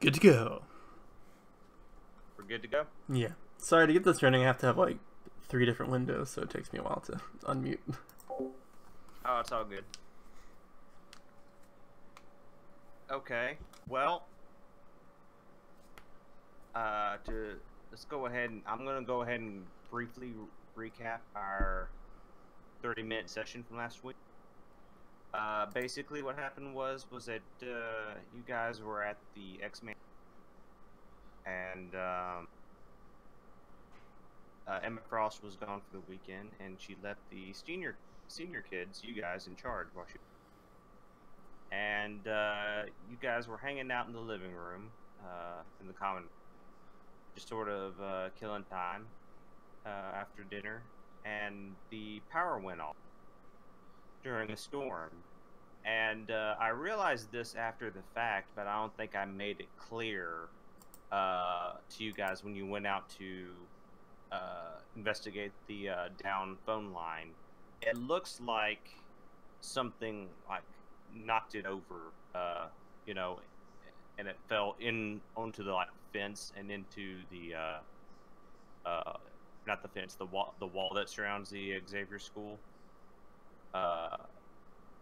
Good to go. We're good to go? Yeah. Sorry, to get this running, I have to have like 3 different windows, so it takes me a while to unmute. Oh, it's all good. Okay. Well, let's go ahead and I'm gonna go ahead and briefly recap our 30-minute session from last week. Basically, what happened was that you guys were at the X-Man, and Emma Frost was gone for the weekend, and she left the senior kids, you guys, in charge while she. And you guys were hanging out in the living room, in the common, just sort of killing time after dinner, and the power went off during a storm. And I realized this after the fact, but I don't think I made it clear to you guys when you went out to investigate the down phone line. It looks like something like knocked it over, you know, and it fell in onto the like fence and into the not the fence, the wall that surrounds the Xavier School.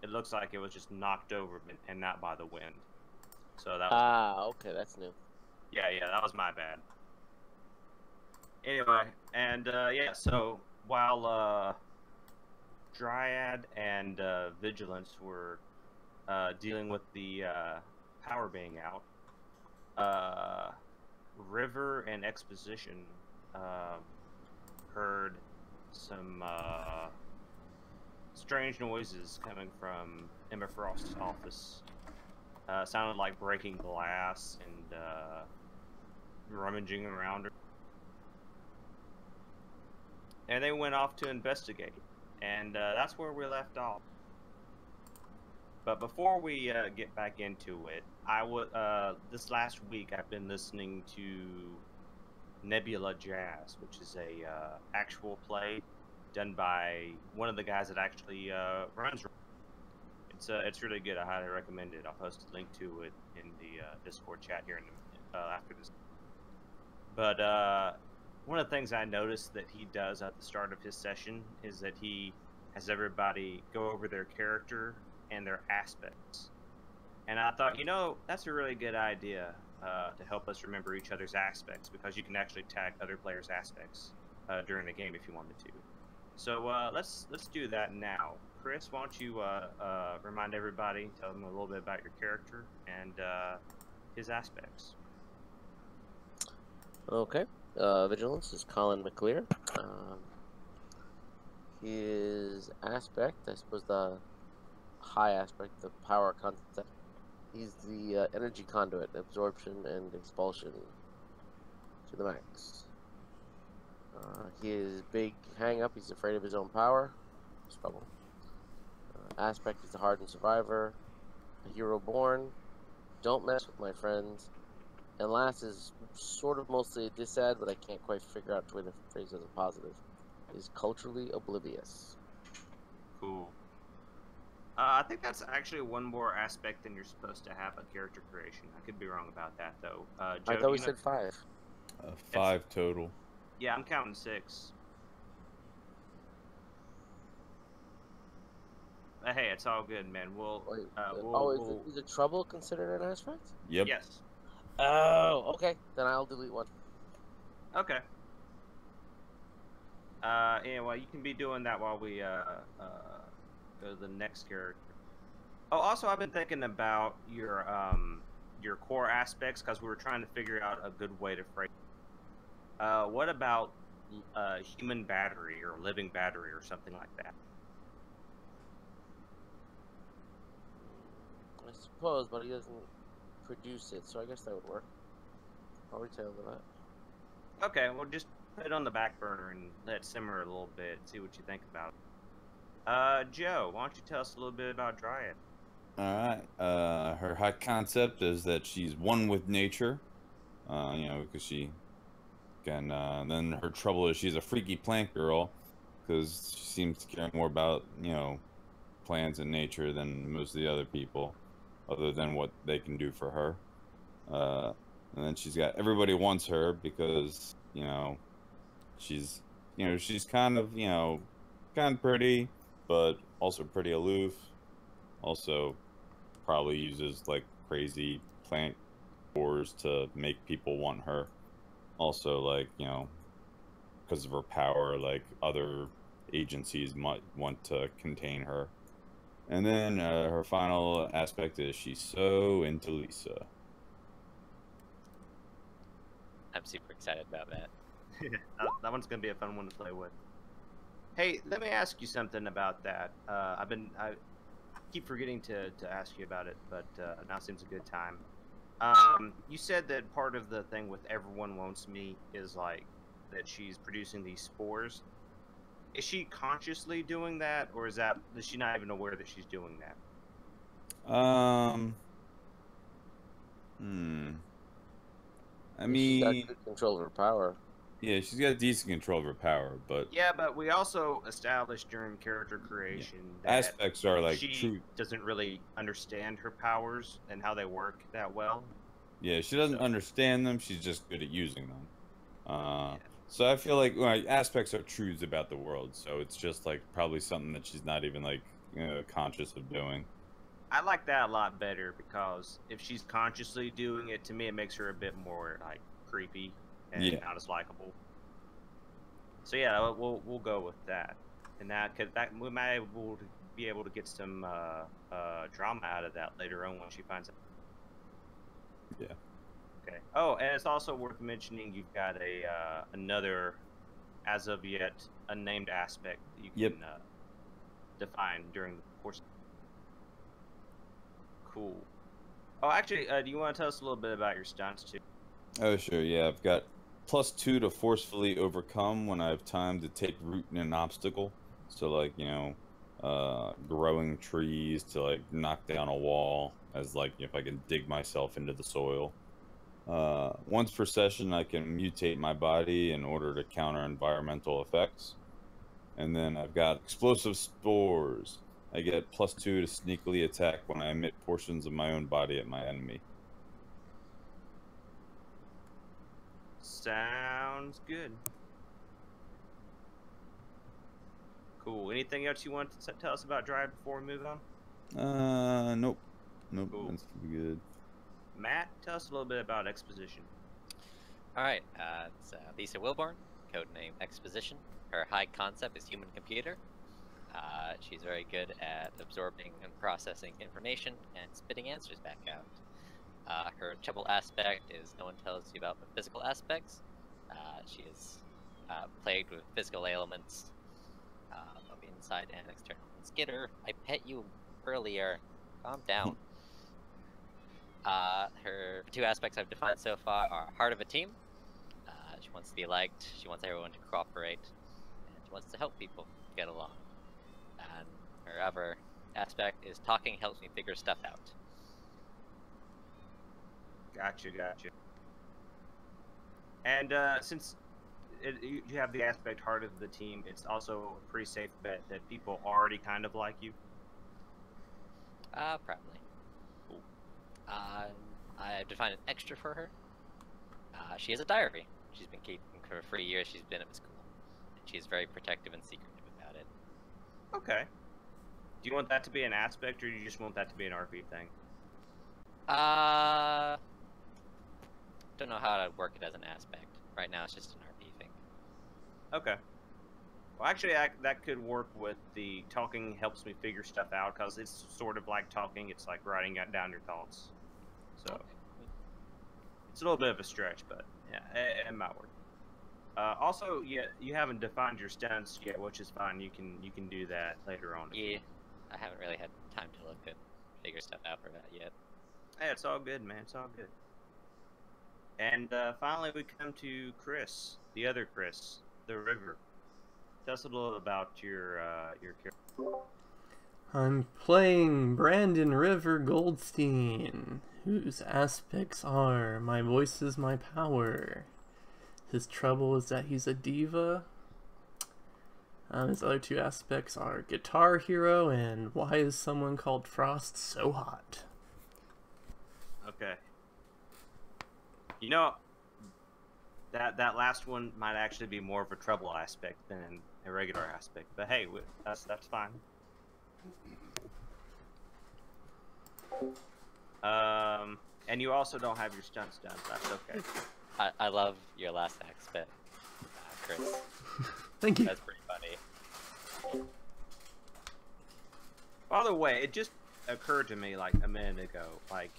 It looks like it was just knocked over and not by the wind. So that was okay, that's new. yeah, that was my bad. Anyway, and yeah, so while Dryad and Vigilance were dealing with the power being out, River and Exposition heard some strange noises coming from Emma Frost's office. Sounded like breaking glass and rummaging around her. And they went off to investigate. And that's where we left off. But before we get back into it, this last week I've been listening to Nebula Jazz, which is a actual play done by one of the guys that actually runs. It's really good. I highly recommend it. I'll post a link to it in the Discord chat here after this. But one of the things I noticed that he does at the start of his session is that he has everybody go over their character and their aspects. And I thought, that's a really good idea to help us remember each other's aspects, because you can actually tag other players' aspects during the game if you wanted to. So let's do that now. Chris, why don't you remind everybody, tell them a little bit about your character and his aspects. Okay. Vigilance is Colin McClear. His aspect, I suppose the high aspect, the power concept, he's the energy conduit, absorption and expulsion to the max. His big hang-up, he's afraid of his own power. Trouble. Aspect is a hardened survivor, a hero born, don't mess with my friends. And last is sort of mostly a disad, but I can't quite figure out the way to phrase it as a positive. Is culturally oblivious. Cool. I think that's actually one more aspect than you're supposed to have a character creation. I could be wrong about that, though. Joe, I thought we said 5. 5 total. Yeah, I'm counting 6. Hey, it's all good, man. Is it trouble considered an aspect? Yep. Yes. Oh, okay. Then I'll delete 1. Okay. Anyway, you can be doing that while we go to the next character. Oh, also, I've been thinking about your core aspects, because we were trying to figure out a good way to phrase. What about human battery or living battery or something like that? I suppose, but he doesn't produce it, so I guess that would work. I'll retail to that. Okay, well, just put it on the back burner and let it simmer a little bit, see what you think about it. Joe, why don't you tell us a little bit about Dryad? Alright, her high concept is that she's one with nature, because she can, then her trouble is she's a freaky plant girl, because she seems to care more about, plants and nature than most of the other people, other than what they can do for her. And then she's got everybody wants her because she's she's kind of kind of pretty, but also pretty aloof. Also, probably uses like crazy plant wars to make people want her. Also, like because of her power, like other agencies might want to contain her. And then her final aspect is she's so into Lisa. I'm super excited about that. That one's gonna be a fun one to play with. Hey, let me ask you something about that. I keep forgetting to ask you about it, but now seems a good time. You said that part of the thing with Everyone Wants Me is like that she's producing these spores. Is she consciously doing that, or is she not even aware that she's doing that? I She's got mean, good control of her power. yeah, she's got decent control of her power, but Yeah, but we also established during character creation that aspects are like she true. doesn't really understand her powers and how they work that well. Yeah, she doesn't understand them. She's just good at using them. So I feel like aspects are truths about the world. So it's just like probably something that she's not even like conscious of doing. I like that a lot better because if she's consciously doing it, to me, it makes her a bit more like creepy and not as likable. So yeah, we'll go with that, and that we might be able to get some drama out of that later on when she finds out. Yeah. Okay. Oh, and it's also worth mentioning you've got another, as of yet, unnamed aspect that you can define during the course. Cool. Oh, actually, do you want to tell us a little bit about your stunts too? Oh, sure. Yeah, I've got +2 to forcefully overcome when I have time to take root in an obstacle. So like growing trees to like knock down a wall, as like if I can dig myself into the soil. Once per session, I can mutate my body in order to counter environmental effects. And then I've got explosive spores. I get +2 to sneakily attack when I emit portions of my own body at my enemy. Sounds good. Cool. Anything else you want to tell us about Dryad before we move on? Nope. Cool. That's pretty good. Matt, tell us a little bit about exposition. Alright, it's Lisa Wilborn, codename Exposition. Her high concept is human computer. She's very good at absorbing and processing information and spitting answers back out. Her trouble aspect is no one tells you about the physical aspects. She is plagued with physical ailments of inside and external. Skitter, I pet you earlier. Calm down. Her two aspects I've defined so far are heart of a team. She wants to be liked, she wants everyone to cooperate, and she wants to help people get along. And her other aspect is talking helps me figure stuff out. Gotcha. And since you have the aspect heart of the team, it's also a pretty safe bet that people already kind of like you. Probably. Cool. I've defined an extra for her. She has a diary. She's been keeping for 3 years. She's been at the school. She's very protective and secretive about it. Okay. Do you want that to be an aspect, or do you just want that to be an RP thing? Don't know how to work it as an aspect. Right now, it's just an RP thing. Okay. Well, actually, that could work with the talking helps me figure stuff out, because it's sort of like talking. It's like writing down your thoughts. So it's a little bit of a stretch, but yeah, it might work. Also, yeah, you haven't defined your stunts yet, which is fine. You can do that later on. Yeah, I haven't really had time to figure stuff out for that yet. Hey, it's all good, man. It's all good. And finally, we come to Chris, the other Chris, the River. Tell us a little about your character. I'm playing Brandon River Goldstein, whose aspects are my voice is my power. His trouble is that he's a diva. His other two aspects are Guitar Hero and why is someone called Frost so hot? Okay. You know, that last one might actually be more of a trouble aspect than a regular aspect. But hey, that's fine. And you also don't have your stunts done. That's okay. I love your last aspect, Chris. Thank you. That's pretty funny. By the way, it just occurred to me like a minute ago. Like,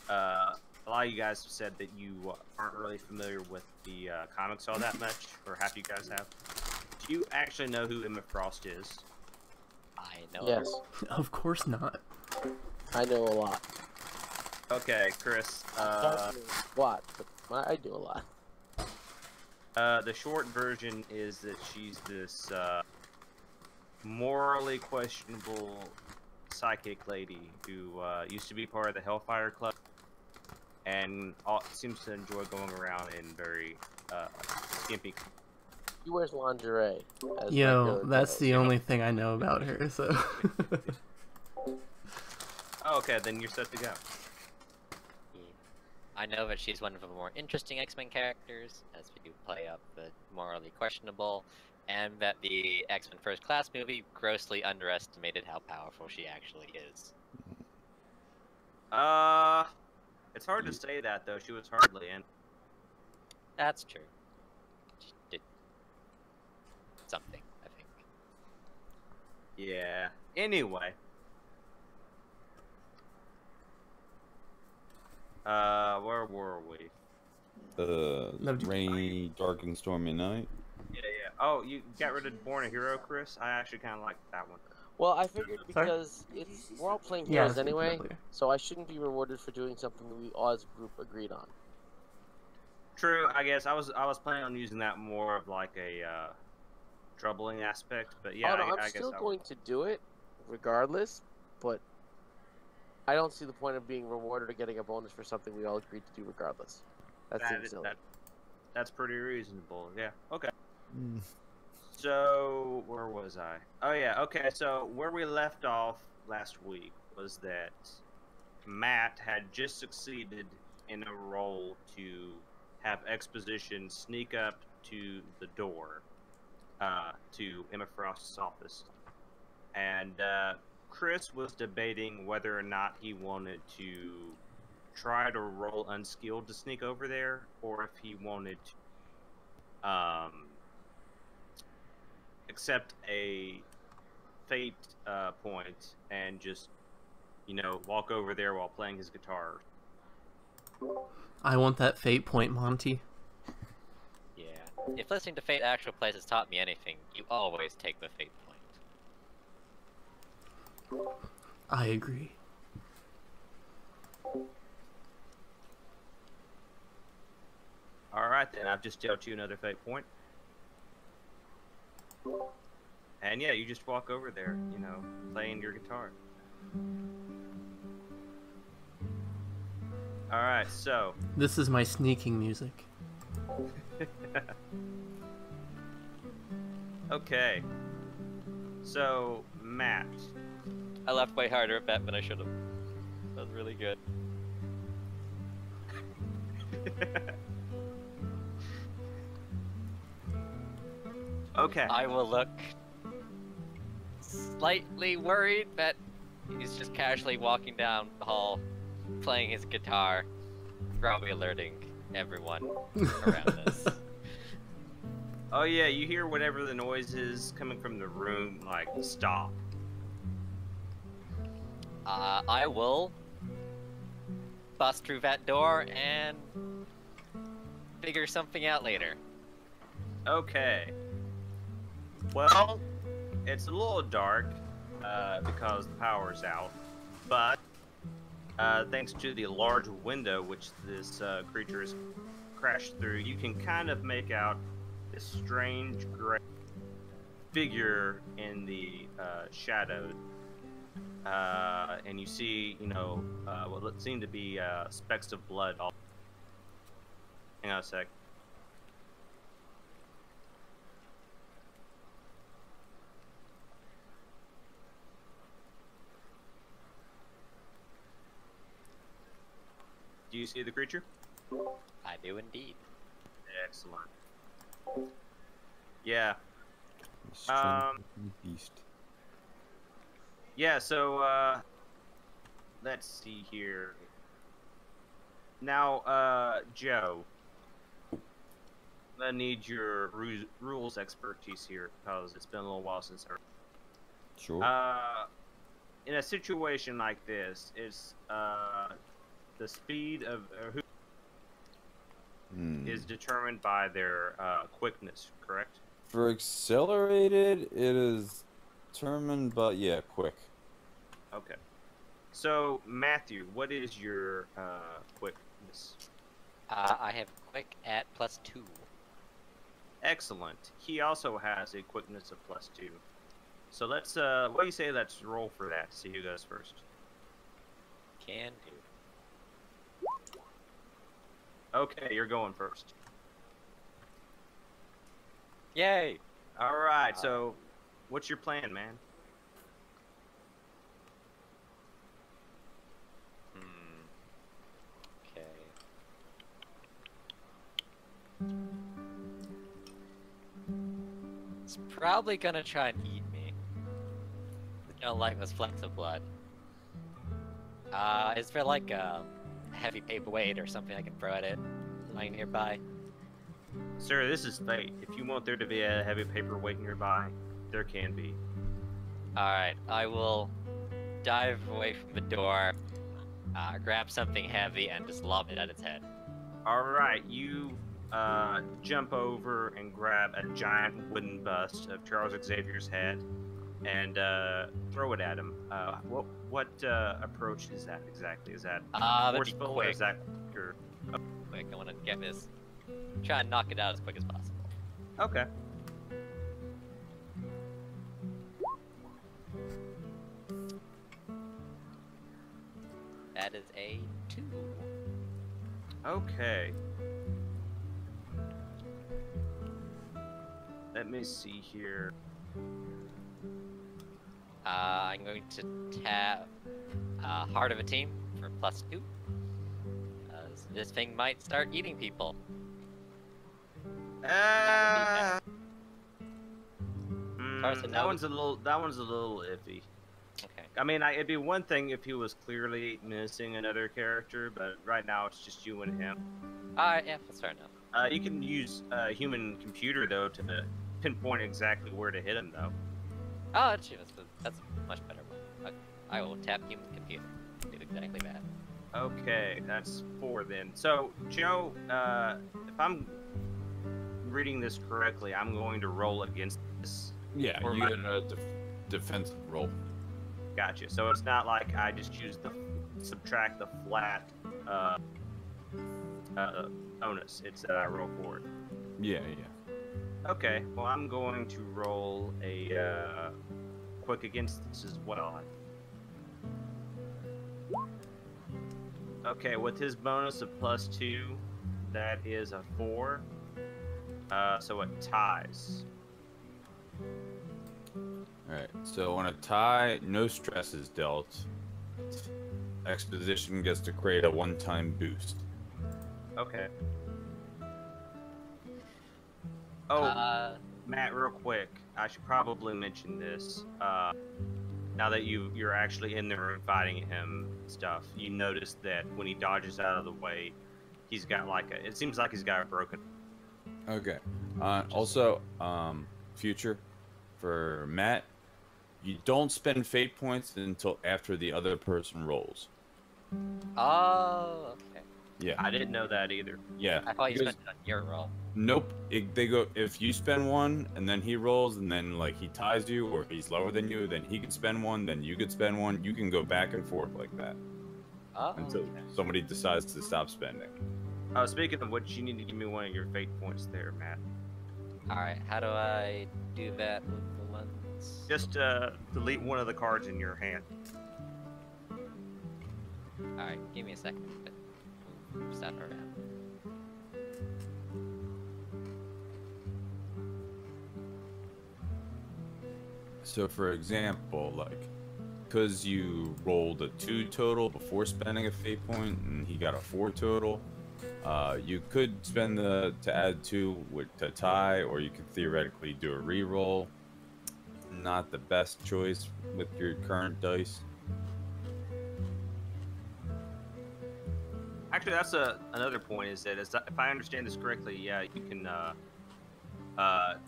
a lot of you guys have said that you aren't really familiar with the comics all that much, or half you guys have. Do you actually know who Emma Frost is? I know. Yes, Of course not. I know a lot. Okay, Chris. A lot, but I do a lot. The short version is that she's this morally questionable psychic lady who used to be part of the Hellfire Club and seems to enjoy going around in very skimpy. She wears lingerie. As Yo, regular that's girls. the only thing I know about her, so. Oh, okay, then you're set to go. I know that she's one of the more interesting X-Men characters, as you play up the morally questionable, and that the X-Men First Class movie grossly underestimated how powerful she actually is. It's hard to say that though. She was hardly in. That's true. She did something, I think. Yeah. Anyway. Where were we? Loved you. Rainy, dark and stormy night. Yeah. Oh, you got rid of Born a Hero, Chris? I actually kind of like that one. Well, I figured Sorry? because we're all playing Yeah, heroes that's anyway, earlier. so I shouldn't be rewarded for doing something that we all as a group agreed on. True, I guess I was planning on using that more of like a troubling aspect, but yeah, oh, no, I I'm guess still I going to do it, regardless, but I don't see the point of being rewarded or getting a bonus for something we all agreed to do regardless. That seems silly. That's pretty reasonable. Yeah. Okay. So where was I? Oh yeah. Okay. So where we left off last week was that Matt had just succeeded in a role to have exposition sneak up to the door to Emma Frost's office, and Chris was debating whether or not he wanted to try to roll unskilled to sneak over there, or if he wanted to accept a fate point and just, walk over there while playing his guitar. I want that fate point, Monty. Yeah. If listening to Fate Actual Plays has taught me anything, you always take the Fate point. I agree. Alright then, I've just dealt you another fate point. And yeah, you just walk over there, playing your guitar. Alright, so. This is my sneaking music. Okay. So, Matt. I left way harder at bet than I should have. That was really good. Okay. I will look slightly worried that he's just casually walking down the hall, playing his guitar, probably alerting everyone around us. Oh yeah, you hear whatever the noise is coming from the room, like, stop. I will bust through that door and figure something out later. Okay. Well, it's a little dark because the power's out, but thanks to the large window which this creature has crashed through, you can kind of make out this strange gray figure in the shadows. And you see, what seem to be specks of blood. Hang on a sec. Do you see the creature? I do indeed. Excellent. Yeah. Strength beast. Yeah, so, let's see here. Now, Joe, I need your rules expertise here, because it's been a little while since I... Sure. In a situation like this, it's, the speed of who is determined by their, quickness, correct? For accelerated, it is determined, but yeah, quick. Okay. So, Matthew, what is your quickness? I have quick at +2. Excellent. He also has a quickness of +2. So let's, what do you say let's roll for that, see who goes first. Can do. Okay, you're going first. Yay! Alright, so, what's your plan, man? Okay. It's probably gonna try and eat me. I don't like this flecks of blood. Is there like a heavy paperweight or something I can throw at it lying nearby? Sir, this is fate. If you want there to be a heavy paperweight nearby, there can be. Alright, I will dive away from the door, grab something heavy, and just lob it at its head. Alright, you jump over and grab a giant wooden bust of Charles Xavier's head and throw it at him. What approach is that exactly? Is that That'd be forceful or quick. is that or... Quick, I want to get this. Try and knock it out as quick as possible. Okay. That is a 2. Okay. Let me see here. I'm going to tap Heart of a Team for +2. This thing might start eating people. That Carson, one's a little iffy. Okay. I mean, it'd be one thing if he was clearly missing another character, but right now it's just you and him. Yeah, that's fair enough. You can use human computer though to pinpoint exactly where to hit him though. Oh, that's a much better one. I will tap human computer. Do exactly that. Okay, that's 4 then. So, Joe, if I'm reading this correctly, I'm going to roll against this. Yeah, Or you my- get a defensive roll. Gotcha. So it's not like I just use subtract the flat bonus. It's that I roll for it. Yeah, yeah. Okay, well I'm going to roll a quick against this as well. Okay, with his bonus of +2, that is a 4. So it ties. Alright, so on a tie, no stress is dealt. Exposition gets to create a one-time boost. Okay. Oh, Matt, real quick, I should probably mention this. Now that you're actually in the room fighting him and stuff, you notice that when he dodges out of the way, he's got it seems like he's got a broken... Okay. Also, future for Matt, you don't spend fate points until after the other person rolls. Oh, okay. Yeah. I didn't know that either. Yeah. I thought you because- spent it on your roll. Nope. They go if you spend one and then he rolls and then like he ties you or he's lower than you, then he can spend one, then you could spend one. You can go back and forth like that Oh, until okay. somebody decides to stop spending. Speaking of which, you need to give me one of your fate points there, Matt. Alright, how do I do that with the ones? Just delete one of the cards in your hand. Alright, give me a second. Move stuff around. So for example, like, because you rolled a 2 total before spending a fate point and he got a 4 total, You could spend the to add 2 to tie, or you could theoretically do a reroll. Not the best choice with your current dice. Actually, that's another point. Is that if I understand this correctly, yeah, you can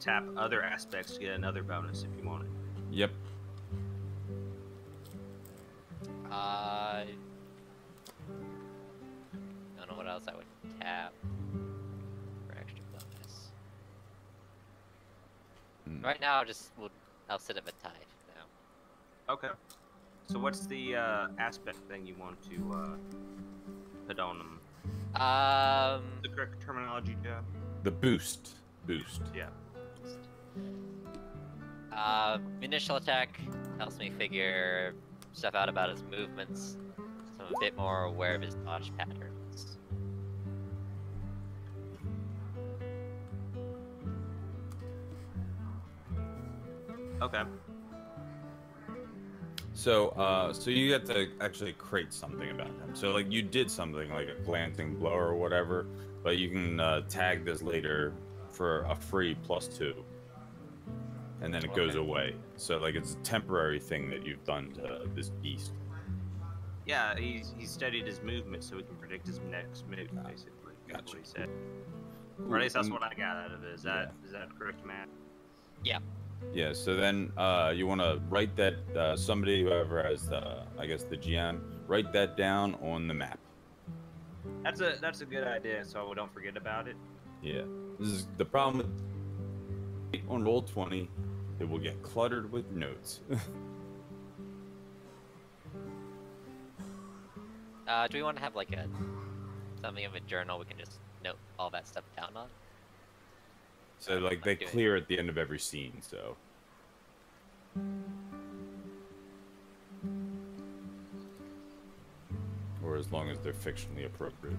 tap other aspects to get another bonus if you want it. Yep. I don't know what else I would tap for extra bonus. Right now, I'll sit at a tie now. Okay. So what's the aspect thing you want to put on them? The correct terminology, Joe? The boost. Boost. Yeah. Initial attack helps me figure stuff out about his movements, so I'm a bit more aware of his dodge patterns. Okay. So, so you get to actually create something about him. So, like, you did something like a glancing blow or whatever, but you can tag this later for a free +2, and then it goes away. So, like, it's a temporary thing that you've done to this beast. Yeah, he's studied his movement so he can predict his next move, basically. That's Gotcha. what he said. Or at least that's what I got out of it. Is that correct, Matt? Yeah. Yeah. So then you want to write that somebody, whoever has I guess the GM, write that down on the map. That's a good idea, so we don't forget about it. Yeah. This is the problem with on Roll20. It will get cluttered with notes. Do we want to have like something of a journal we can just note all that stuff down on? So like they clear at the end of every scene, so. Or as long as they're fictionally appropriate.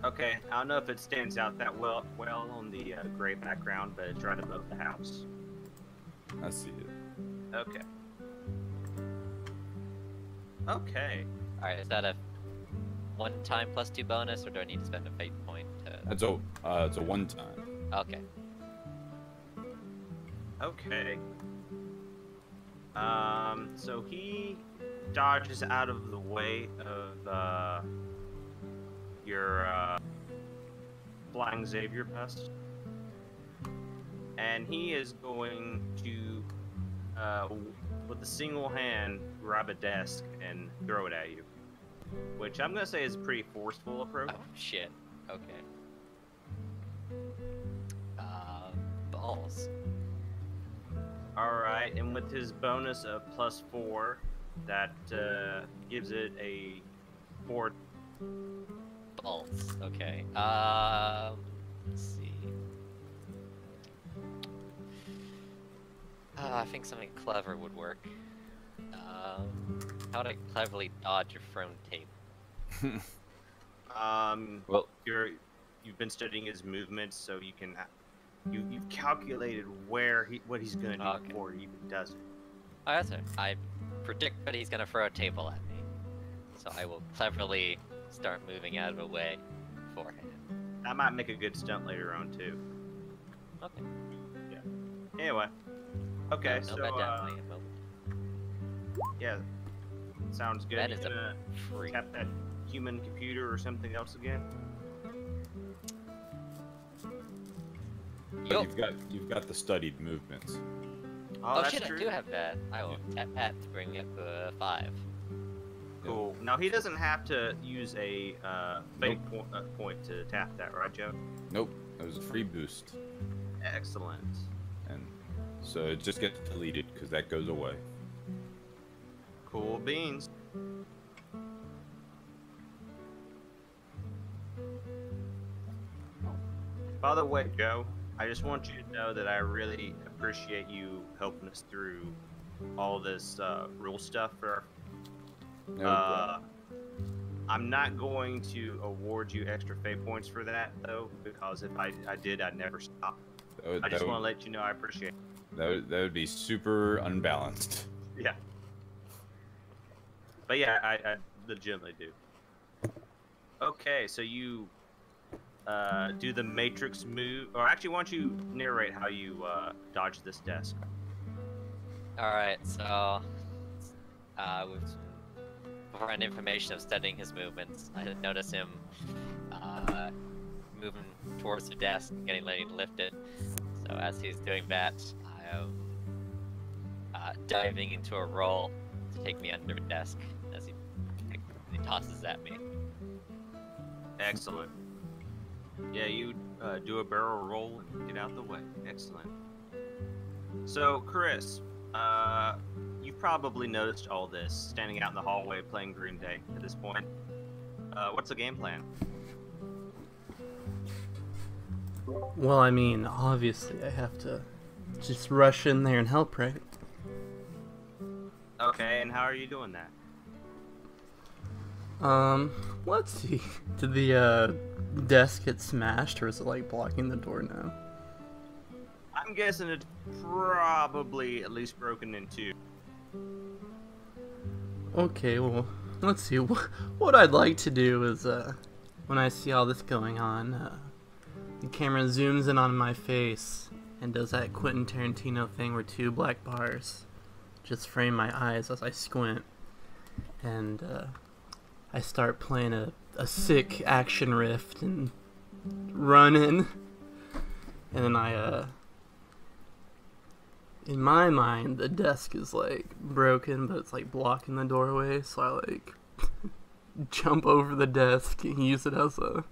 Okay, I don't know if it stands out that well on the gray background, but it's right above the house. I see it. Okay. Okay. Alright, is that a one-time +2 bonus, or do I need to spend a fate point to... That's it's a one-time. Okay. Okay. So he dodges out of the way of your flying Xavier Pest, and he is going to, with a single hand, grab a desk and throw it at you, which I'm gonna say is a pretty forceful approach. Oh, shit. Okay. Balls. Alright, and with his bonus of +4, that gives it a 4. Balls. Okay. Let's see. I think something clever would work. How to cleverly dodge a thrown table. Well, you've been studying his movements, so you can you've calculated what he's gonna do before he even does it. Oh, that's it. I predict that he's gonna throw a table at me, so I will cleverly start moving out of the way for him. That might make a good stunt later on too. Okay. Yeah. Anyway. Okay, No, so that definitely a moment. yeah, sounds good. That You is a gonna free. tap that human computer or something else again? But you've got the studied movements. Oh that's shit, true. I do have that. I will tap that to bring me up to 5. Cool. Now he doesn't have to use a fake point to tap that, right, Joe? Nope, that was a free boost, Excellent. and so it just gets deleted because that goes away. Cool beans. By the way, Joe, I just want you to know that I really appreciate you helping us through all this rule stuff for No problem. I'm not going to award you extra fate points for that, though, because if I did, I'd never stop. I just want to let you know I appreciate it. That would be super unbalanced. Yeah. But yeah, I legitimately do. Okay, so you do the Matrix move, or actually, why don't you narrate how you dodge this desk? Alright, so with beforehand information of studying his movements, I notice him moving towards the desk and getting ready to lift it. So as he's doing that, I am diving into a roll to take me under a desk as he tosses at me. Excellent. Yeah, you do a barrel roll and get out the way. Excellent. So, Chris, you've probably noticed all this, standing out in the hallway playing Green Day at this point. What's the game plan? Well, I mean, obviously I have to just rush in there and help, right? Okay, and how are you doing that? Let's see. Did the desk get smashed, or is it like blocking the door now? I'm guessing it's probably at least broken in two. Okay, well, let's see. What I'd like to do is, when I see all this going on, the camera zooms in on my face and does that Quentin Tarantino thing where two black bars just frame my eyes as I squint. And, I start playing a sick action riff and running. And then in my mind, the desk is like broken, but it's like blocking the doorway, so I like jump over the desk and use it as a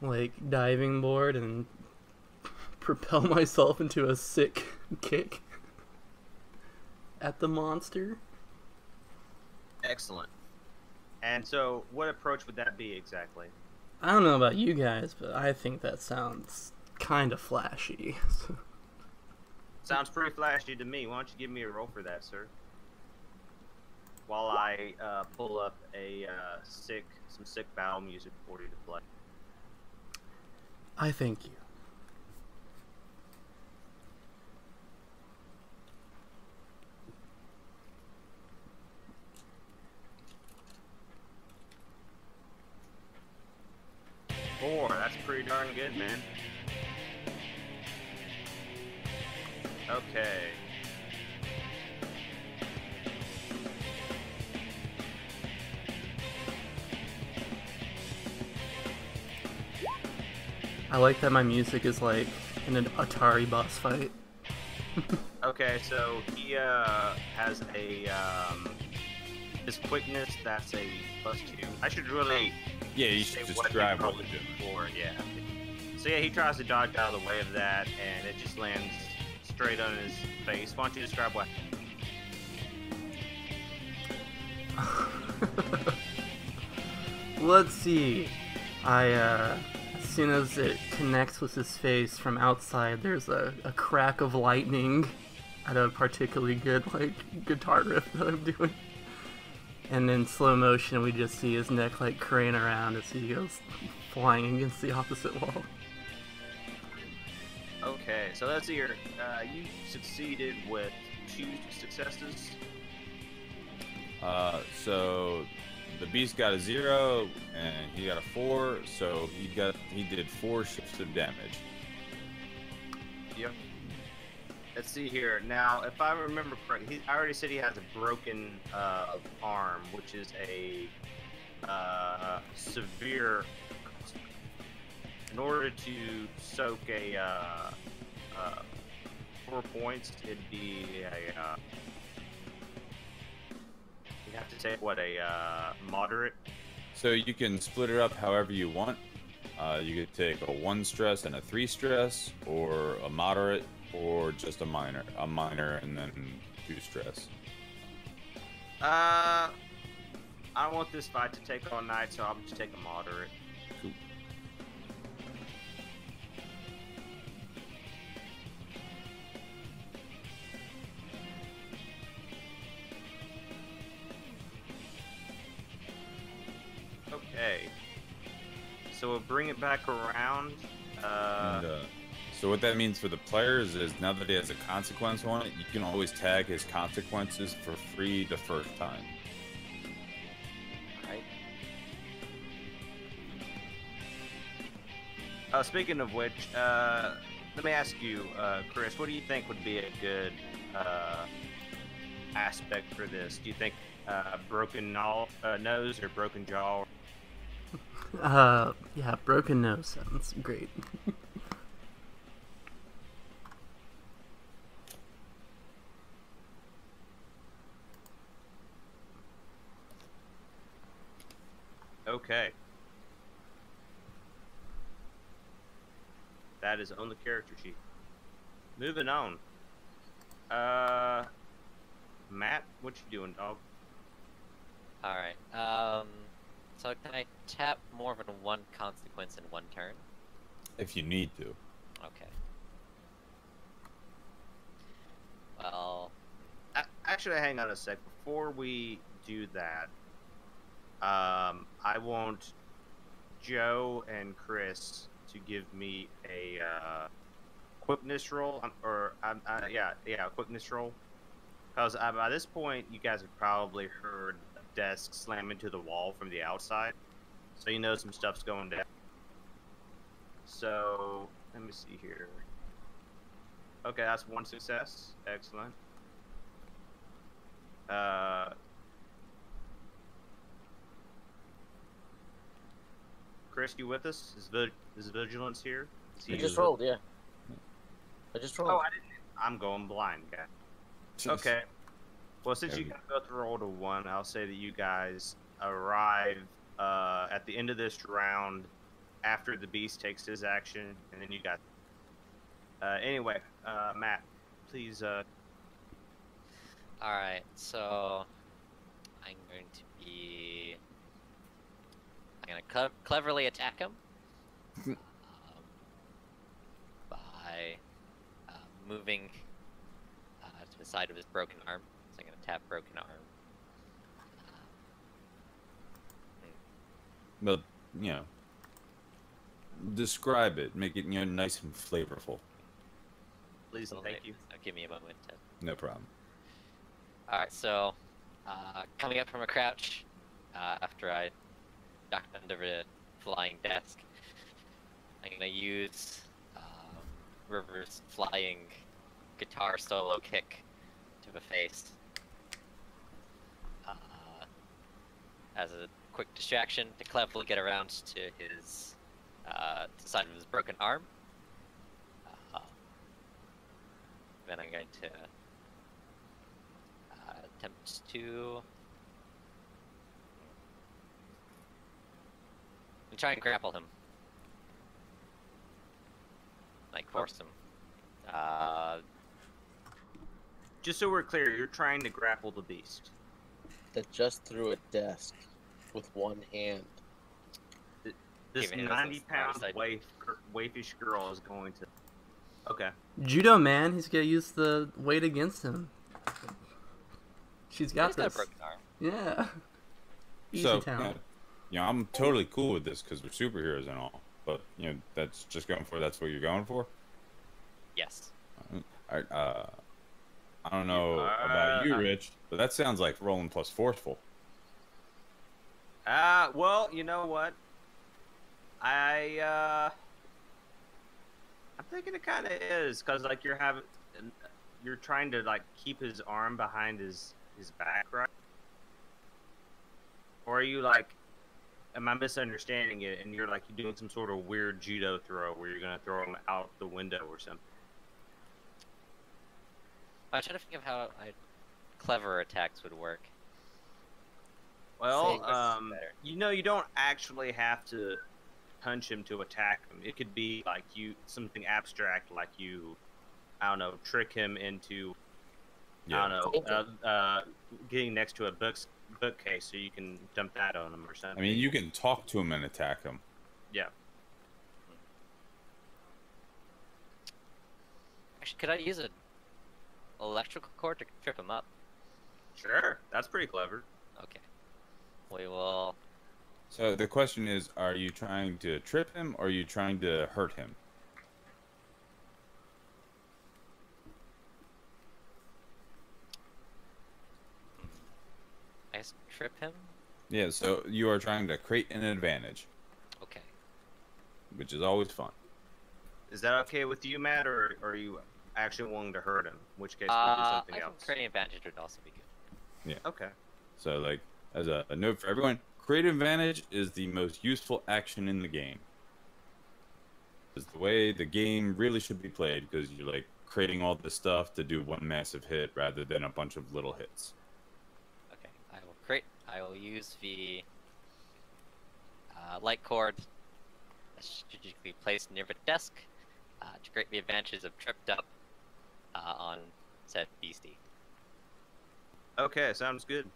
like diving board and propel myself into a sick kick at the monster. Excellent. And so, what approach would that be exactly? I don't know about you guys, but I think that sounds kind of flashy. Sounds pretty flashy to me. Why don't you give me a roll for that, sir? While I pull up some sick battle music for you to play. I thank you. Four, that's pretty darn good, man. Okay. I like that my music is like in an Atari boss fight. Okay, so he has a his quickness, that's a +2. I should really Yeah, you say should what describe he what probably you're doing. for, yeah. So yeah, he tries to dodge out of the way of that, and it just lands straight on his face. Why don't you describe what? Let's see. As soon as it connects with his face from outside, there's a crack of lightning at a particularly good like guitar riff that I'm doing. And in slow motion, we just see his neck like crane around as he goes flying against the opposite wall. Okay, so let's see here. You succeeded with 2 successes. So the beast got a 0 and he got a 4, so he did 4 shifts of damage. Yep. Let's see here. Now, if I remember correctly, I already said he has a broken arm, which is a severe. In order to soak a 4 points, it'd be a. You have to take what, a moderate. So you can split it up however you want. You could take a 1 stress and a 3 stress, or a moderate, or just a minor and then 2 stress. I want this fight to take all night, so I'll just take a moderate. Cool. Okay. So we'll bring it back around. So what that means for the players is now that he has a consequence on it, you can always tag his consequences for free the first time. Right. Speaking of which, let me ask you, Chris, what do you think would be a good aspect for this? Do you think broken nose or broken jaw? Yeah, broken nose sounds great. Okay. That is on the character sheet. Moving on. Matt, what you doing, dog? Alright, so can I tap more than one consequence in one turn? If you need to. Okay. Well, Actually, hang on a sec. Before we do that, I want Joe and Chris to give me a quickness roll, quickness roll. Because by this point, you guys have probably heard a desk slam into the wall from the outside, so you know some stuff's going down. So let me see here. Okay, that's one success. Excellent. Chris, you with us? Is Vigilance here? I just rolled, yeah. I just rolled. Oh, I didn't. I'm going blind, guy. Okay. Well, since you guys both rolled a 1, I'll say that you guys arrive at the end of this round after the beast takes his action, and then you got. Anyway, Matt, please. alright, so I'm going to be. I'm gonna cleverly attack him by moving to the side of his broken arm. So I'm gonna tap broken arm. But, you know, describe it. Make it, nice and flavorful. Please and thank you. Give me a moment to. No problem. Alright, so coming up from a crouch after I ducked under the flying desk, I'm gonna use River's flying guitar solo kick to the face as a quick distraction to cleverly get around to his to the side of his broken arm. Then I'm going to attempt to try and grapple him. Like force him. Just so we're clear, you're trying to grapple the beast. That just threw a desk with one hand. This Give me this 90-pound side. waifish girl is going to. Okay. Judo man, he's gonna use the weight against him. She's got He's got a this. broken arm. Yeah. Easy So, town. I'm totally cool with this because we're superheroes and all. But, that's just that's what you're going for? Yes. I don't know about you, Rich, but that sounds like rolling plus forceful. Well, you know what? I'm thinking it kind of is, cause like you're trying to like keep his arm behind his back, right? Or are you like, am I misunderstanding it? And you're doing some sort of weird judo throw where you're gonna throw him out the window or something. I'm trying to think of how clever attacks would work. Well, better. you don't actually have to punch him to attack him. It could be like something abstract, like I don't know, trick him into, I don't know, getting next to a bookcase so you can dump that on him or something. I mean, you can talk to him and attack him. Yeah. Actually, could I use an electrical cord to trip him up? Sure, that's pretty clever. Okay. We will. So the question is, are you trying to trip him or are you trying to hurt him? I guess trip him? Yeah, so you are trying to create an advantage, Okay. which is always fun. Is that okay with you, Matt, or are you actually willing to hurt him? In which case, we'll do I something think else. creating advantage would also be good. Okay. So, like, as a note for everyone, creative advantage is the most useful action in the game. It's the way the game really should be played, because you're, like, creating all this stuff to do one massive hit rather than a bunch of little hits. Okay, I will use the light cord strategically placed near the desk to create the advantages of tripped up on said beastie. Okay, sounds good.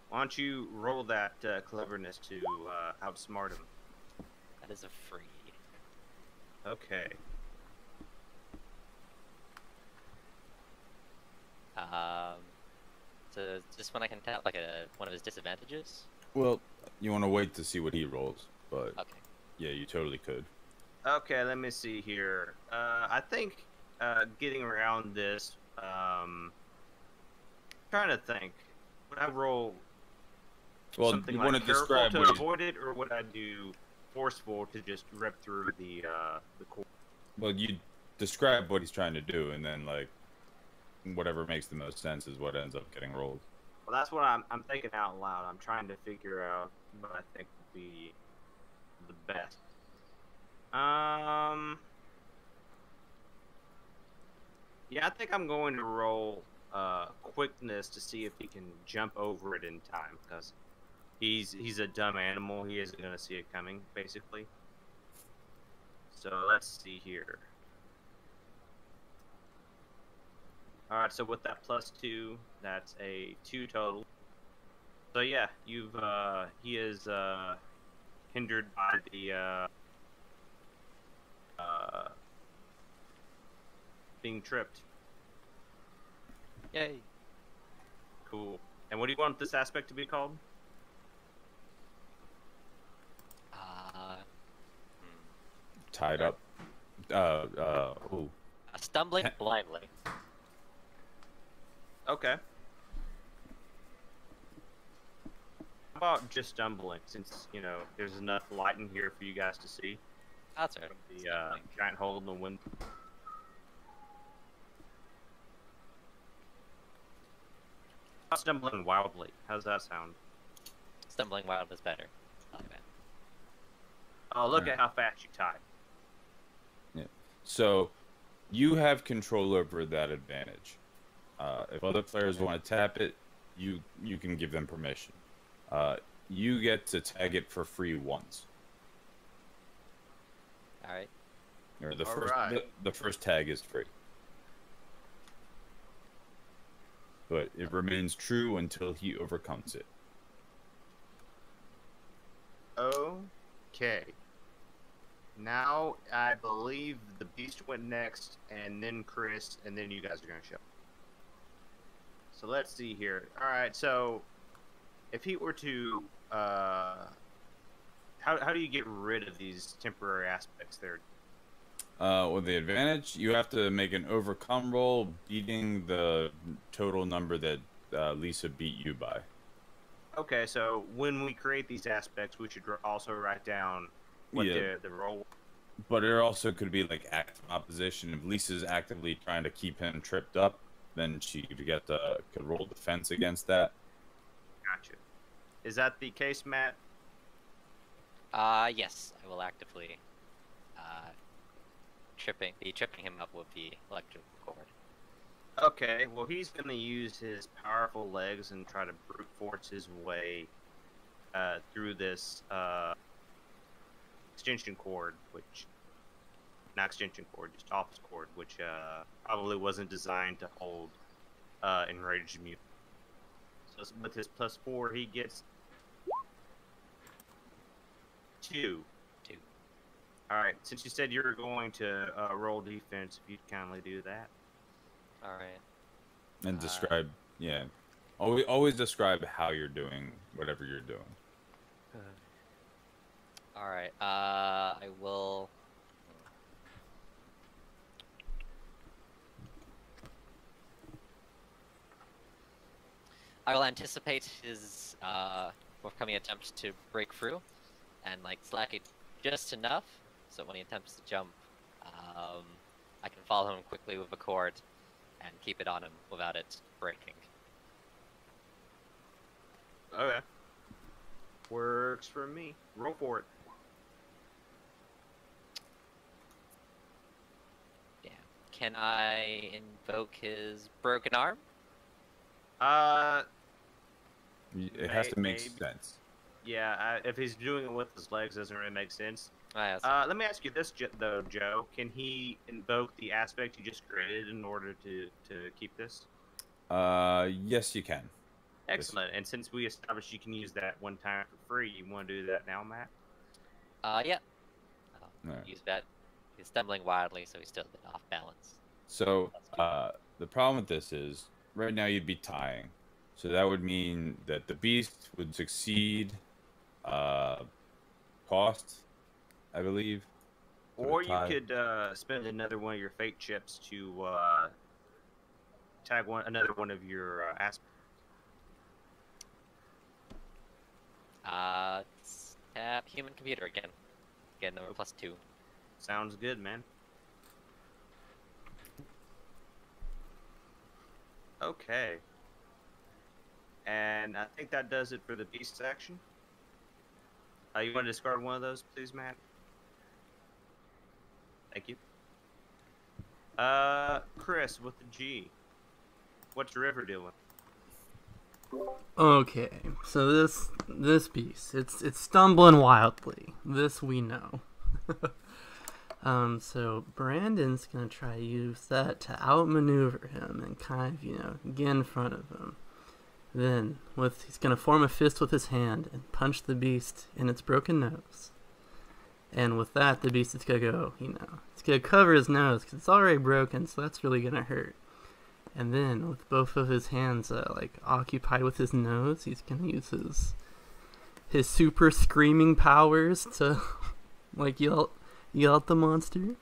Why don't you roll that cleverness to outsmart him? That is a free. Okay. So just when I can tap like one of his disadvantages. Well, you want to wait to see what he rolls, but Okay. yeah, you totally could. Okay, let me see here. I think getting around this, trying to think. Would I roll Well, something you like want to careful describe to what avoid it, or would I do forceful to just rip through the core? well, you describe what he's trying to do, and then like whatever makes the most sense is what ends up getting rolled. Well, that's what I'm thinking out loud. I'm trying to figure out what I think would be the best. Yeah, I think I'm going to roll quickness to see if he can jump over it in time, because he's a dumb animal. He isn't going to see it coming, basically. So let's see here. All right, so with that +2, that's a 2 total. So yeah, he is hindered by the being tripped. Yay. Cool. And what do you want this aspect to be called? Tied up. Ooh. Stumbling blindly. Okay. How about just stumbling, since, you know, there's enough light in here for you guys to see? That's right. The giant hole in the window. Stumbling wildly. How's that sound? Stumbling wild is better. I like that. Oh, look at how fast you type. So, you have control over that advantage. If other players want to tap it, you can give them permission. You get to tag it for free once. All right. Or the All first right. the first tag is free. But it remains true until he overcomes it. Okay. Now, I believe the Beast went next, and then Chris, and then you guys are going to show. So let's see here. Alright, so if he were to, how do you get rid of these temporary aspects there? With the advantage, you have to make an overcome roll, beating the total number that Lisa beat you by. Okay, so when we create these aspects, we should also write down what Yeah. the roll. But it also could be like active opposition. If Lisa's actively trying to keep him tripped up, then she could roll defense against that. Gotcha. Is that the case, Matt? Yes, I will actively tripping him up with the electrical cord. Okay, well, he's going to use his powerful legs and try to brute force his way through this extension cord, not extension cord, just office cord, which probably wasn't designed to hold enraged mutant. So with his +4, he gets 2. Alright, since you said you were going to roll defense, if you'd kindly do that. All right. And describe, yeah. Always describe how you're doing whatever you're doing. All right. I will. I will anticipate his forthcoming attempt to break through, and like slack it just enough, so when he attempts to jump, I can follow him quickly with a cord and keep it on him without it breaking. Okay. Works for me. Roll for it. Damn. Can I invoke his broken arm? It has to make Maybe. sense. Yeah, if he's doing it with his legs, doesn't really make sense. Yes. Let me ask you this, though, Joe. Can he invoke the aspect you just created in order to keep this? Yes, you can. Excellent. And since we established you can use that one time for free, you want to do that now, Matt? Yeah. Alright. Use that. He's stumbling wildly, so he's still a bit off balance. So, the problem with this is, right now you'd be tying. So that would mean that the beast would succeed cost, I believe. So Or to you tie- could spend another one of your fate chips to tag another one of your aspects. Tap human computer again. Get another +2. Sounds good, man. Okay. And I think that does it for the beast action. You want to discard one of those, please, Matt? Thank you. Chris, with the G. What's River doing? Okay, so this beast, it's stumbling wildly. This we know. So Brandon's gonna try to use that to outmaneuver him and kind of, get in front of him. Then, he's gonna form a fist with his hand and punch the beast in its broken nose. And with that, the beast is gonna go, it's gonna cover his nose because it's already broken, so that's really gonna hurt. And then, with both of his hands occupied with his nose, he's gonna use his super screaming powers to yell at the monster.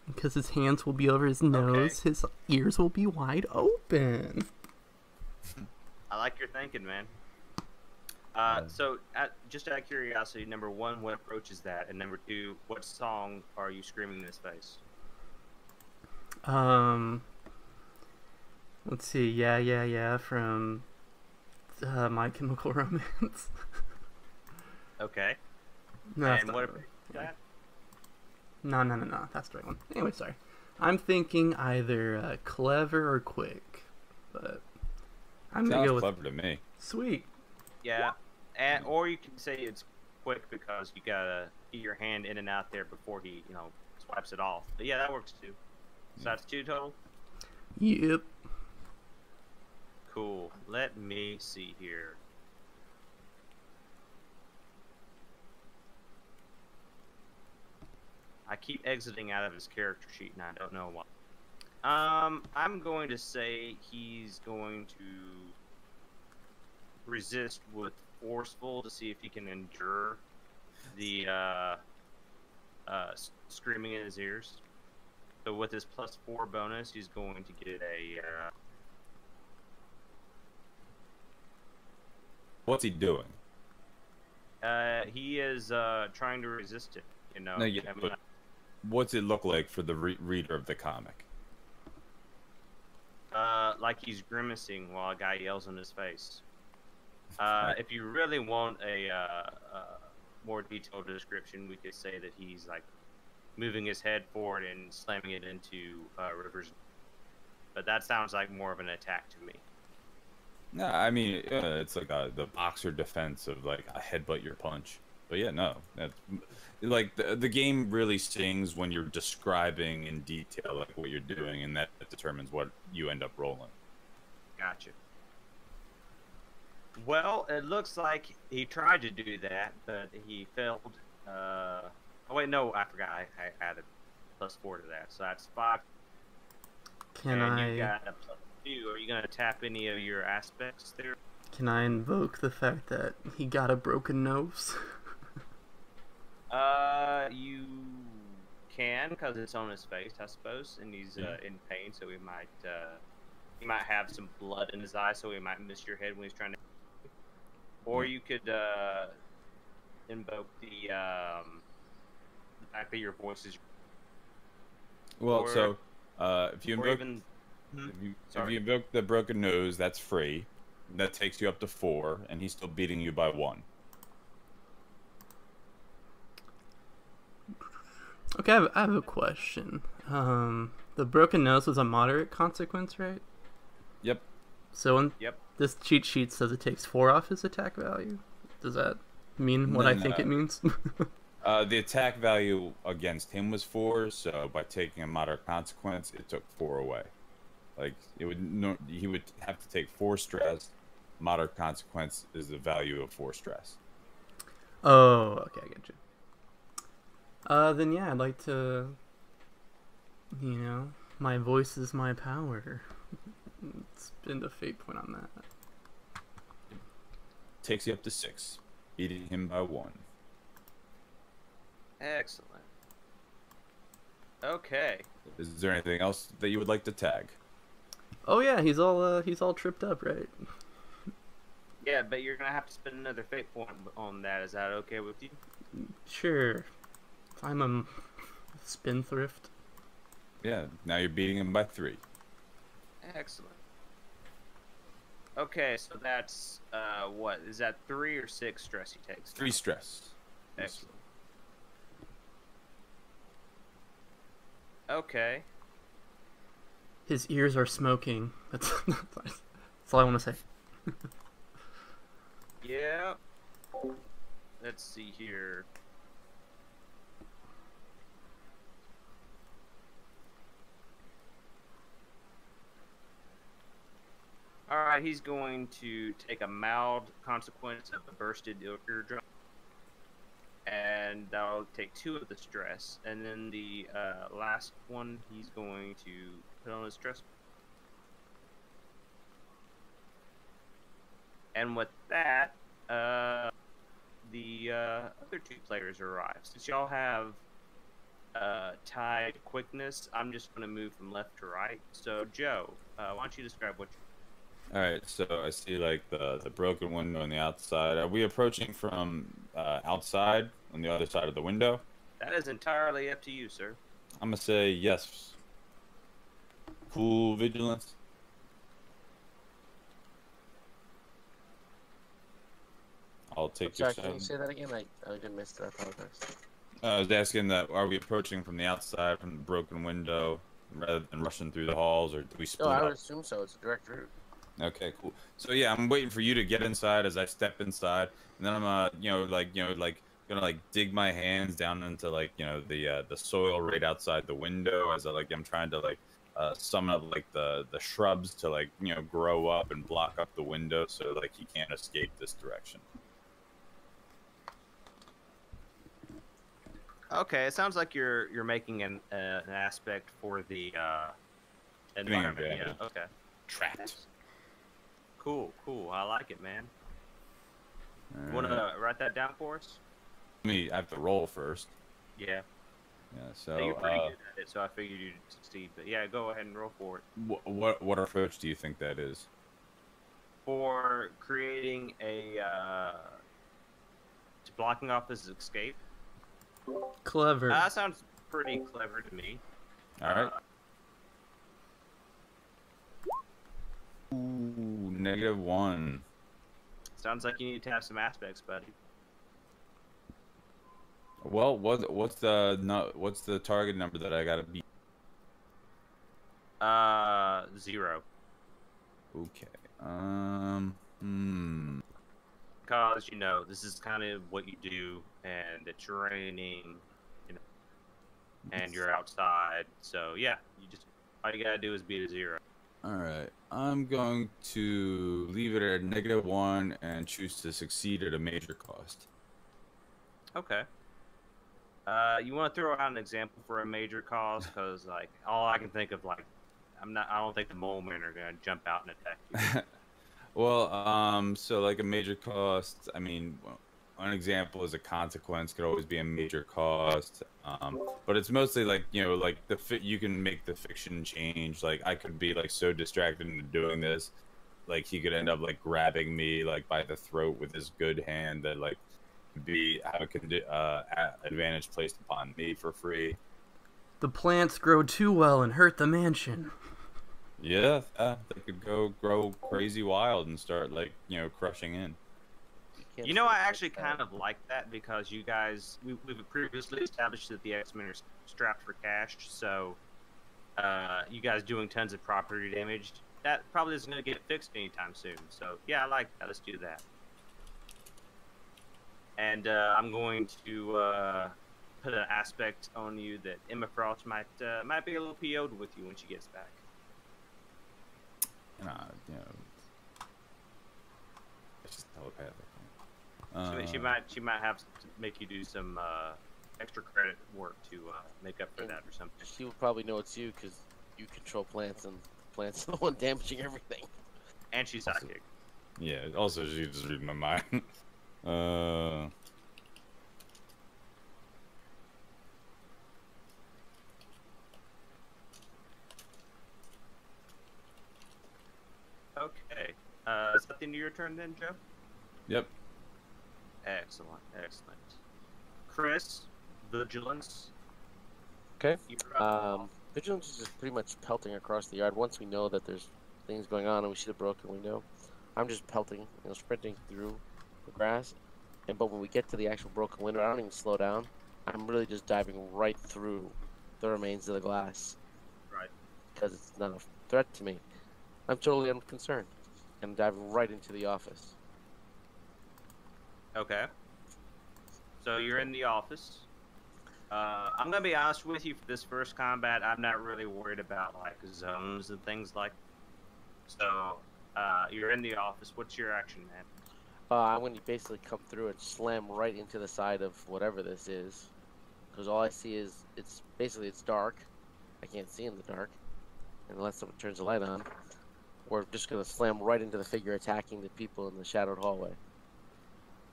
Because his hands will be over his nose, his ears will be wide open. I like your thinking, man. So, just out of curiosity, number one, what approach is that? And number two, what song are you screaming in his face? Let's see, yeah, from My Chemical Romance. Okay. No, that's And not what right. approach is that? No, that's the right one. Anyway, sorry. I'm thinking either clever or quick, but I'm gonna Sounds go with clever to me. sweet. Yeah. Or you can say it's quick because you gotta get your hand in and out there before he, swipes it off. But yeah, that works too. So that's 2 total? Yep. Cool. Let me see here. I keep exiting out of his character sheet and I don't know why. I'm going to say he's going to resist with forceful to see if he can endure the screaming in his ears. So with his +4 bonus, he's going to get a What's he doing? he is trying to resist it, No, yeah, I mean, but what's it look like for the reader of the comic? like he's grimacing while a guy yells in his face. If you really want a more detailed description, we could say that he's like moving his head forward and slamming it into Rivers. But that sounds like more of an attack to me. No, I mean it's like the boxer defense of like a headbutt your punch. But yeah, no, that's like the game really stings when you're describing in detail like what you're doing, and that determines what you end up rolling. Gotcha. Well, it looks like he tried to do that, but he failed. Oh wait, no, I forgot. I added +4 to that, so that's 5. Can and you I got a +2. Are you gonna tap any of your aspects there? invoke the fact that he got a broken nose? You can, because it's on his face, I suppose, and he's in pain, so he might have some blood in his eye, so he might miss your head when he's trying to. Or you could invoke the fact that your voice is. Well, Or- so if you Or invoke even. Hmm? if you Sorry. invoke the broken nose, that's free. That takes you up to 4, and he's still beating you by 1. Okay, I have a question. The broken nose was a moderate consequence, right? Yep. So when Yep. this cheat sheet says it takes 4 off his attack value, does that mean what I think it means? The attack value against him was 4, so by taking a moderate consequence, it took 4 away. Like it would, no, he would have to take 4 stress. Moderate consequence is the value of 4 stress. Oh, okay, I get you. Then yeah, I'd like to, my voice is my power. Spend a fate point on that. Takes you up to 6, beating him by 1. Excellent. Okay. Is there anything else that you would like to tag? Oh yeah, he's all tripped up, right? Yeah, but you're gonna have to spend another fate point on that. Is that okay with you? Sure. I'm a spendthrift. Yeah, now you're beating him by 3. Excellent. Okay, so that's what is that 3 or 6 stress he takes? 3 stress. Excellent. Okay. His ears are smoking. That's all I want to say. Yeah. Let's see here. Alright, he's going to take a mild consequence of the bursted eardrum. And that'll take 2 of the stress. And then the last one, he's going to put on his stress. And with that, the other 2 players arrive. Since y'all have tied quickness, I'm just going to move from left to right. So, Joe, why don't you describe what you... All right, so I see like the broken window on the outside. Are we approaching from outside on the other side of the window? That is entirely up to you, sir. I'm gonna say yes. Cool vigilance. I'll take Sorry, your can you side. say that again? I did miss that. I apologize. I was asking that are we approaching from the outside from the broken window rather than rushing through the halls, or do we No, split I would up? assume so. It's a direct route. Okay, cool. So yeah, I'm waiting for you to get inside as I step inside, and then I'm gonna like dig my hands down into like the soil right outside the window as I'm trying to summon up like the shrubs to grow up and block up the window so like he can't escape this direction. Okay, it sounds like you're making an aspect for the environment. yeah. Yeah. Okay. Trapped. Cool. I like it, man. You want Alright. to write that down for us? I have to roll first. Yeah. Yeah. Yeah, you're So pretty good at it, so I figured you'd succeed. But yeah, go ahead and roll for it. what approach do you think that is? For creating a blocking off his escape. Clever. That sounds pretty clever to me. All right. Ooh, -1. Sounds like you need to have some aspects, buddy. Well, what's the target number that I gotta beat? 0. Okay. Because this is kind of what you do, and it's raining, and you're outside. So yeah, all you gotta do is beat a 0. All right. I'm going to leave it at -1 and choose to succeed at a major cost. Okay. You want to throw out an example for a major cause? Because all I can think of I don't think the mole men are gonna jump out and attack you. Well, so like a major cost, I mean, one example is a consequence could always be a major cost. But it's mostly you can make the fiction change. Like I could be so distracted into doing this, he could end up grabbing me by the throat with his good hand that have a advantage placed upon me for free. The plants grow too well and hurt the mansion. Yeah, they could grow crazy wild and start like crushing in. You know, I actually kind of like that because you guys, we've previously established that the X-Men are strapped for cash, so you guys doing tons of property damage, that probably isn't going to get fixed anytime soon. So yeah, I like that. Let's do that. And I'm going to put an aspect on you that Emma Frost might be a little PO'd with you when she gets back. It's just telepathic. She might have to make you do some extra credit work to make up for that or something. She will probably know it's you because you control plants, and plants are the one damaging everything. And she's psychic. Yeah. Also, she just read my mind. Okay. Is that the end of your turn then, Joe? Yep. Excellent, excellent. Chris, Vigilance. Okay. You're up. Vigilance is just pretty much pelting across the yard. Once we know that there's things going on and we see the broken window, I'm just pelting, sprinting through the grass. But when we get to the actual broken window, I don't even slow down. I'm really just diving right through the remains of the glass. Right. Because it's not a threat to me. I'm totally unconcerned. And diving right into the office. Okay. So you're in the office. I'm gonna be honest with you. For this first combat, I'm not really worried about like zones and things like. So, you're in the office. What's your action, man? I'm going to basically come through and slam right into the side of whatever this is. Because all I see is, it's dark. I can't see in the dark. Unless someone turns the light on. We're just going to slam right into the figure attacking the people in the shadowed hallway.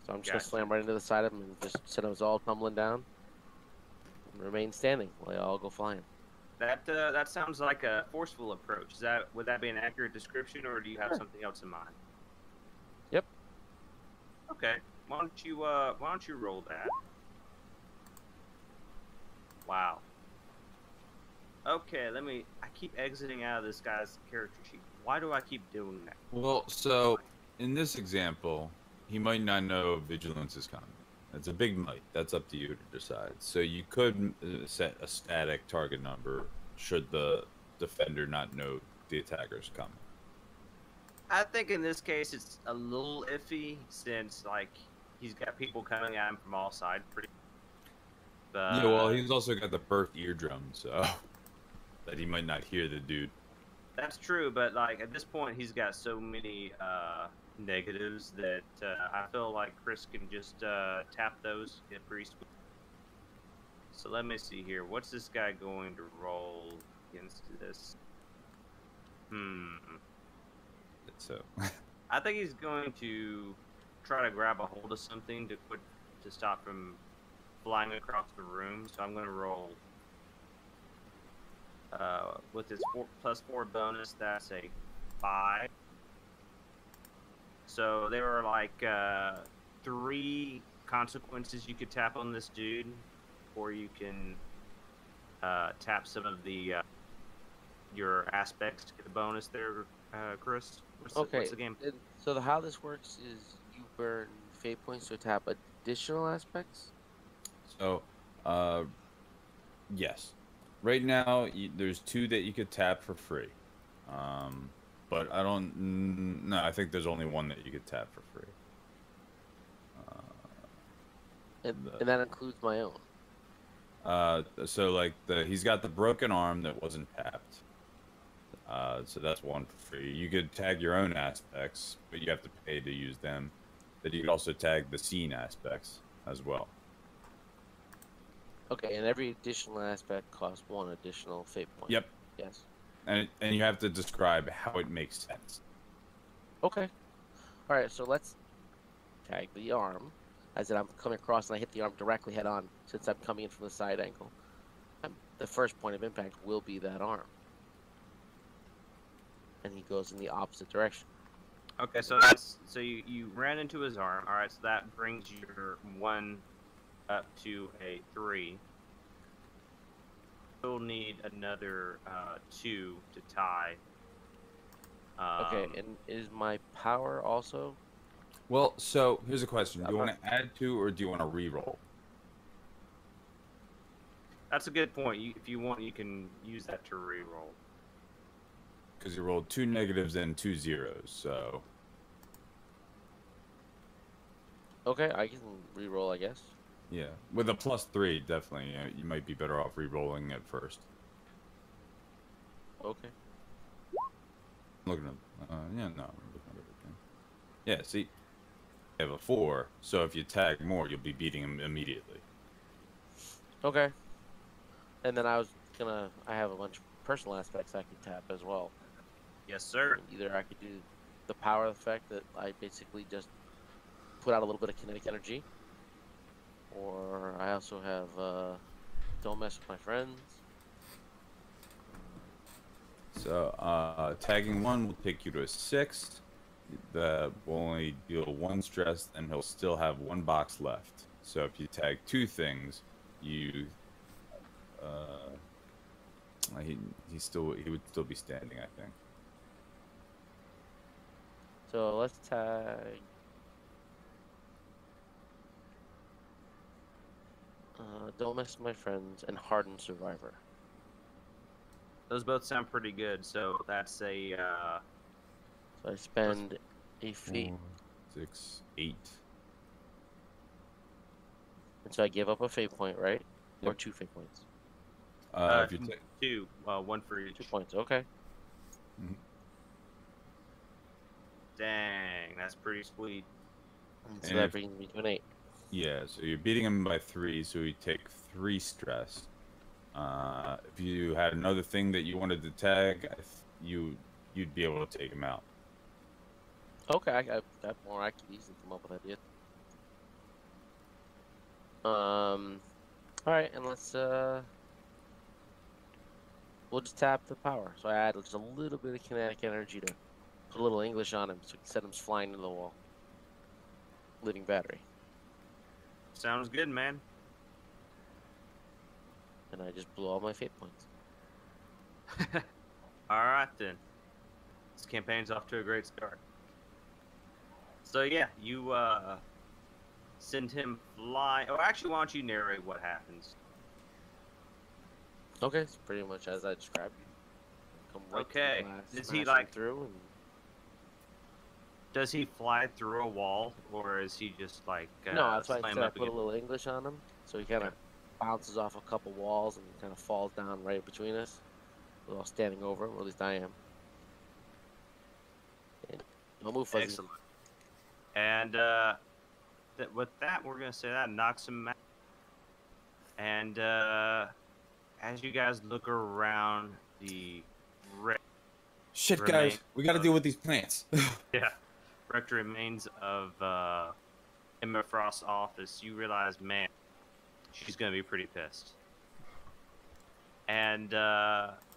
So I'm just going to slam right into the side of them and just send us all tumbling down. And remain standing while they all go flying. That sounds like a forceful approach. Would that be an accurate description, or do you have something else in mind? Yep. Okay. Why don't you roll that? Wow. Okay, I keep exiting out of this guy's character sheet. Why do I keep doing that? Well, so in this example, he might not know vigilance is coming. It's a big might. That's up to you to decide. So you could set a static target number should the defender not know the attacker's coming. I think in this case it's a little iffy since like he's got people coming at him from all sides. Yeah, well, he's also got the burst eardrum, so that he might not hear the dude. That's true, but like at this point he's got so many negatives that I feel like Chris can just tap those pretty sweet. So let me see here. What's this guy going to roll against this? So I think he's going to try to grab a hold of something to stop from flying across the room. So I'm going to roll with his +4 bonus. That's a 5. So there are like 3 consequences you could tap on this dude, or you can tap some of the your aspects to get a bonus there, Chris. What's the game? So how this works is you burn fate points to tap additional aspects? So, yes. Right now, there's 2 that you could tap for free. But I don't... No, I think there's only 1 that you could tap for free. And that includes my own. So, like, he's got the broken arm that wasn't tapped. So that's 1 for free. You could tag your own aspects, but you have to pay to use them. But you could also tag the scene aspects as well. Okay, and every additional aspect costs 1 additional fate point. Yep. Yes. And you have to describe how it makes sense. Okay. All right, so let's tag the arm. As in I'm coming across and I hit the arm directly head on since I'm coming in from the side angle. The first point of impact will be that arm. And he goes in the opposite direction. Okay, so you ran into his arm. All right, so that brings your 1 up to a 3. still need another 2 to tie. Okay, and is my power also? Well, so here's a question: do you want to add 2 or do you want to re-roll? That's a good point. If you want, you can use that to re-roll. Because you rolled 2 negatives and 2 zeros, so. Okay, I can re-roll, I guess. Yeah, with a +3, definitely. You might be better off re-rolling at first. Okay. Looking at, yeah, no, I'm looking at everything. Yeah, see, you have a 4, so if you tag more, you'll be beating him immediately. Okay. And then I have a bunch of personal aspects I can tap as well. Yes, sir. Either I could do the power effect that I basically just put out a little bit of kinetic energy, or I also have don't mess with my friends. So, tagging 1 will take you to a 6. That will only deal 1 stress, and he'll still have 1 box left. So if you tag 2 things, you, he would still be standing, I think. So let's tag. Don't mess with my friends and hardened survivor. Those both sound pretty good. So that's a. So I spend a fate, 4, 6, 8. and so I give up a fate point, right? Or Yep. 2 fate points. If you take 2, 1 for each. 2 points. Okay. Dang, that's pretty sweet. And so And that if- brings me to an 8. Yeah, so you're beating him by 3, so you take 3 stress. If you had another thing that you wanted to tag, you'd be able to take him out. Okay, I got more. I can easily come up with ideas. All right, and let's we'll just tap the power. So I add just a little bit of kinetic energy to put a little English on him, so we can send him flying into the wall. Living battery, Sounds good, man. and I just blew all my fate points. All right then. This campaign's off to a great start. So yeah, you send him flying. Oh, actually, why don't you narrate what happens? Okay, it's pretty much as I described. Come right to the Okay. glass, Is he, smash him like- through? And Does he fly through a wall, or is he just like no, that's why I slam said I up put a against? little English on him, so he kind of bounces off a couple walls and kind of falls down right between us. We're all standing over him, or at least I am. And don't move, Fuzzy. Excellent. And with that, we're gonna say that knocks him out. And as you guys look around the Shit, Remain- guys, we gotta deal with these plants. wrecked remains of Emma Frost's office, you realize, man, she's gonna be pretty pissed. And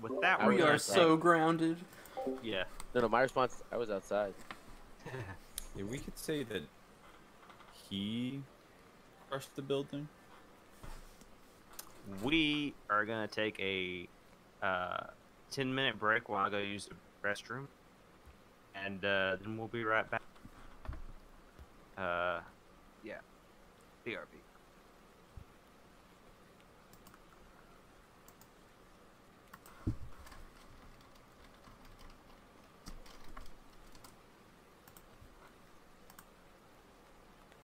with that, I we're We was gonna are outside. so grounded. yeah. No, my response, I was outside. Yeah, we could say that he crushed the building. We are gonna take a 10-minute break while I go use the restroom, and then we'll be right back. Yeah, BRB.